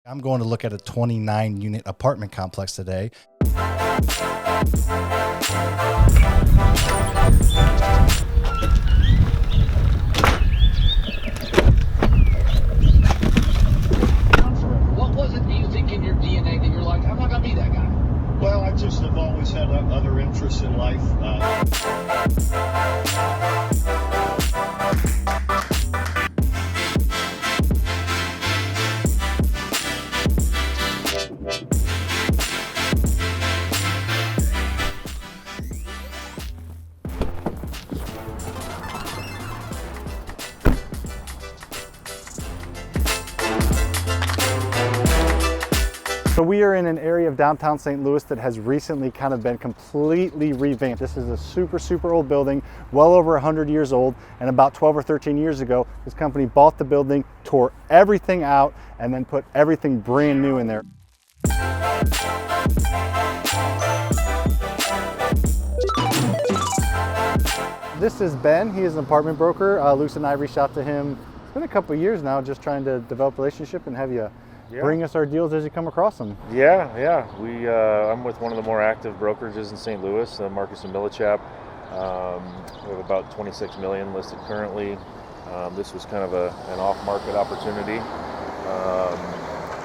I'm going to look at a 29-unit apartment complex today. What was it, do you think, in your DNA that you're like, I'm not going to be that guy? Well, I just have always had other interests in life. So we are in an area of downtown St. Louis that has recently kind of been completely revamped. This is a super old building, well over 100 years old, and about 12 or 13 years ago, this company bought the building, tore everything out, and then put everything brand new in there. This is Ben. He is an apartment broker. Luce and I reached out to him. It's been a couple of years now, just trying to develop a relationship and have you bring us our deals as you come across them. Yeah. I'm with one of the more active brokerages in St. Louis, Marcus and Millichap. We have about 26 million listed currently. This was kind of an off-market opportunity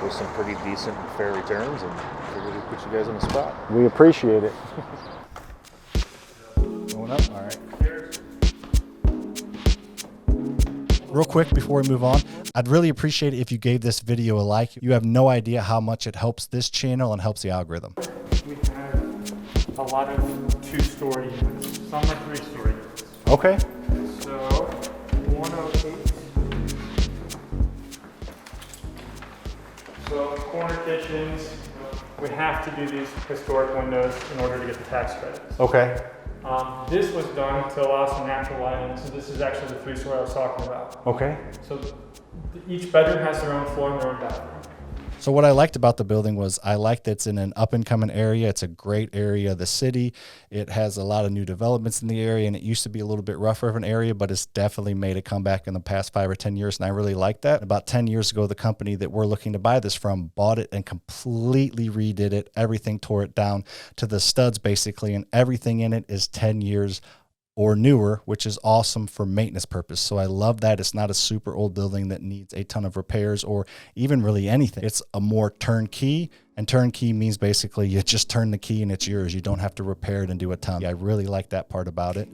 with some pretty decent and fair returns, and figured we'd put you guys on the spot. We appreciate it. Going up, all right. Real quick before we move on, I'd really appreciate it if you gave this video a like. You have no idea how much it helps this channel and helps the algorithm. We have a lot of 2-story units, some are 3-story units. Okay. So 108. So corner kitchens, we have to do these historic windows in order to get the tax credits. Okay. This was done to allow some natural lighting. So this is actually the 3-story I was talking about. Okay. So each bedroom has their own floor and their own bathroom. So what I liked about the building was I liked that it's in an up and coming area. It's a great area of the city. It has a lot of new developments in the area, and it used to be a little bit rougher of an area, but it's definitely made a comeback in the past 5 or 10 years, and I really like that. About 10 years ago, the company that we're looking to buy this from bought it and completely redid it. Everything, tore it down to the studs basically, and everything in it is 10 years or newer, which is awesome for maintenance purpose. So I love that it's not a super old building that needs a ton of repairs or even really anything. It's a more turnkey, and turnkey means basically you just turn the key and it's yours. You don't have to repair it and do a ton. I really like that part about it.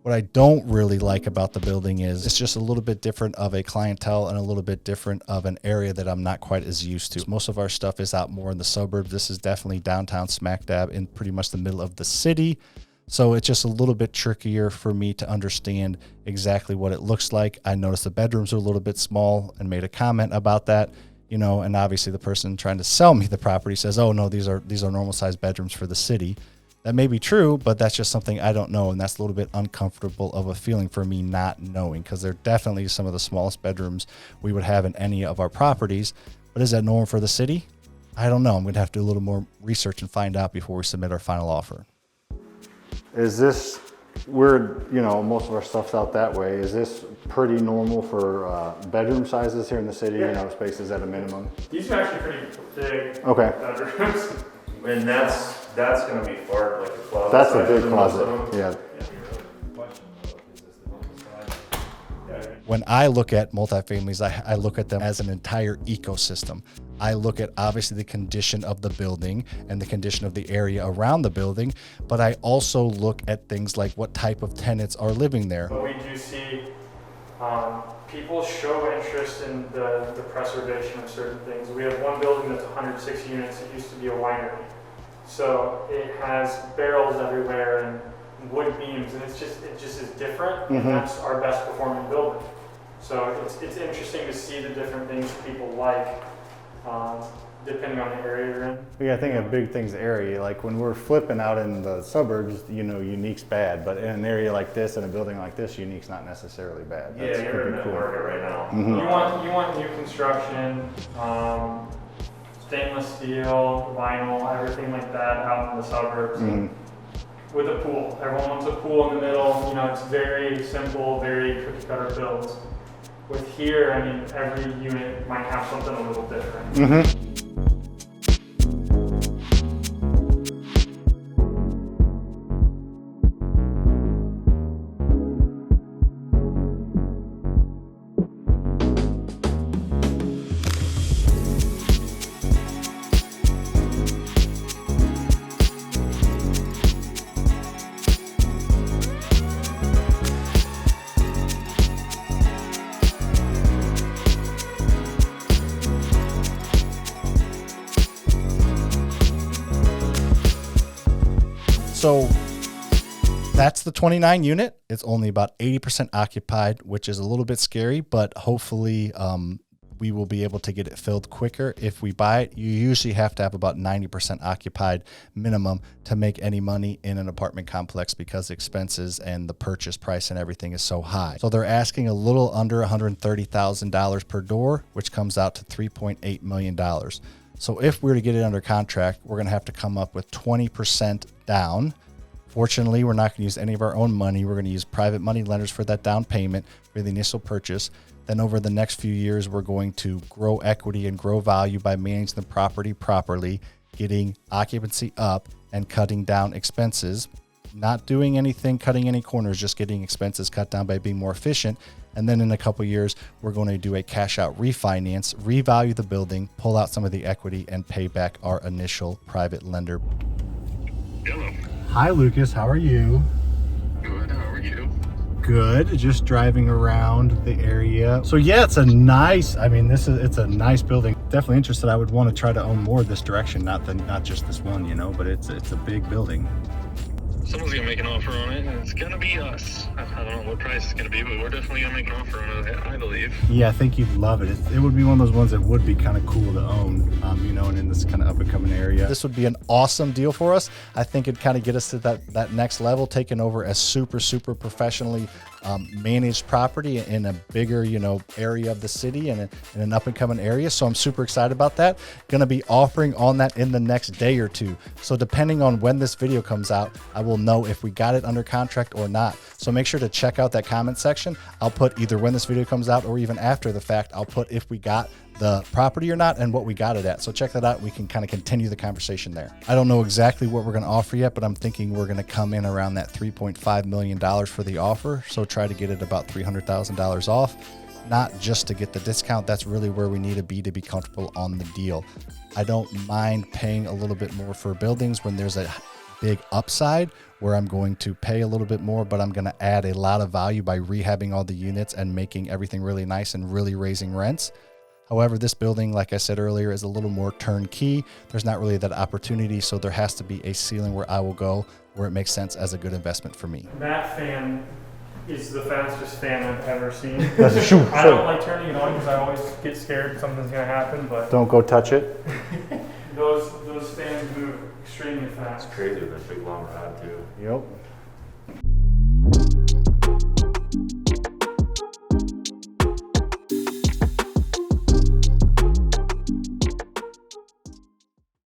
What I don't really like about the building is it's just a little bit different of a clientele and a little bit different of an area that I'm not quite as used to. Most of our stuff is out more in the suburbs. This is definitely downtown smack dab in pretty much the middle of the city. So it's just a little bit trickier for me to understand exactly what it looks like. I noticed the bedrooms are a little bit small and made a comment about that, you know, and obviously the person trying to sell me the property says, oh no, these are normal sized bedrooms for the city. That may be true, but that's just something I don't know, and that's a little bit uncomfortable of a feeling for me not knowing, because they're definitely some of the smallest bedrooms we would have in any of our properties. But is that normal for the city? I don't know. I'm going to have to do a little more research and find out before we submit our final offer. Is this, most of our stuff's out that way. Is this pretty normal for bedroom sizes here in the city? Yeah. Spaces at a minimum? These are actually pretty big Okay. bedrooms. And that's going to be far like a closet. That's a big closet. Yeah. When I look at multifamilies, I look at them as an entire ecosystem. I look at obviously the condition of the building and the condition of the area around the building, but I also look at things like what type of tenants are living there. But we do see people show interest in the preservation of certain things. We have one building that's 106 units. It used to be a winery. So it has barrels everywhere and wood beams, and it just is different, and that's our best performing building. So it's interesting to see the different things people like, depending on the area you're in. Yeah, I think a big thing's the area. Like when we're flipping out in the suburbs, unique's bad, but in an area like this, in a building like this, unique's not necessarily bad. That's you're in that market right now. You want new construction, stainless steel, vinyl, everything like that out in the suburbs. with a pool. Everyone wants a pool in the middle. You know, it's very simple, very cookie cutter builds. With here, I mean, every unit might have something a little different. Mm-hmm. So that's the 29 unit. It's only about 80% occupied, which is a little bit scary, but hopefully we will be able to get it filled quicker. If we buy it, you usually have to have about 90% occupied minimum to make any money in an apartment complex because the expenses and the purchase price and everything is so high. So they're asking a little under $130,000 per door, which comes out to $3.8 million. So if we were to get it under contract, we're gonna have to come up with 20% down. Fortunately, we're not gonna use any of our own money. We're gonna use private money lenders for that down payment for the initial purchase. Then over the next few years, we're going to grow equity and grow value by managing the property properly, getting occupancy up and cutting down expenses. Not doing anything, cutting any corners, just getting expenses cut down by being more efficient. And then in a couple of years, we're going to do a cash out refinance, revalue the building, pull out some of the equity, and pay back our initial private lender. Hello. Hi, Lucas. How are you? Good. How are you? Good. Just driving around the area. So yeah, it's a nice, I mean, it's a nice building. Definitely interested. I would want to try to own more of this direction, not just this one, you know, but it's a big building. Someone's gonna make an offer on it, and it's gonna be us. I don't know what price it's gonna be, but we're definitely gonna make an offer on it, I believe. Yeah, I think you'd love it. It would be one of those ones that would be kind of cool to own, you know, and in this kind of up and coming area. This would be an awesome deal for us. I think it'd kind of get us to that next level, taking over a super professionally managed property in a bigger, you know, area of the city and in an up and coming area. So I'm super excited about that. Going to be offering on that in the next day or two. So depending on when this video comes out, I will know if we got it under contract or not. So make sure to check out that comment section. I'll put either when this video comes out or even after the fact, I'll put if we got the property or not and what we got it at. So check that out. We can kind of continue the conversation there. I don't know exactly what we're going to offer yet, but I'm thinking we're going to come in around that $3.5 million for the offer. So try to get it about $300,000 off, not just to get the discount. That's really where we need to be comfortable on the deal. I don't mind paying a little bit more for buildings when there's a big upside where I'm going to pay a little bit more, but I'm going to add a lot of value by rehabbing all the units and making everything really nice and really raising rents. However, this building, like I said earlier, is a little more turnkey. There's not really that opportunity, so there has to be a ceiling where I will go where it makes sense as a good investment for me. That fan is the fastest fan I've ever seen. I don't like turning it on because I always get scared something's going to happen, but Don't go touch it. those fans move extremely fast. Crazy with that big long rod too. Yep.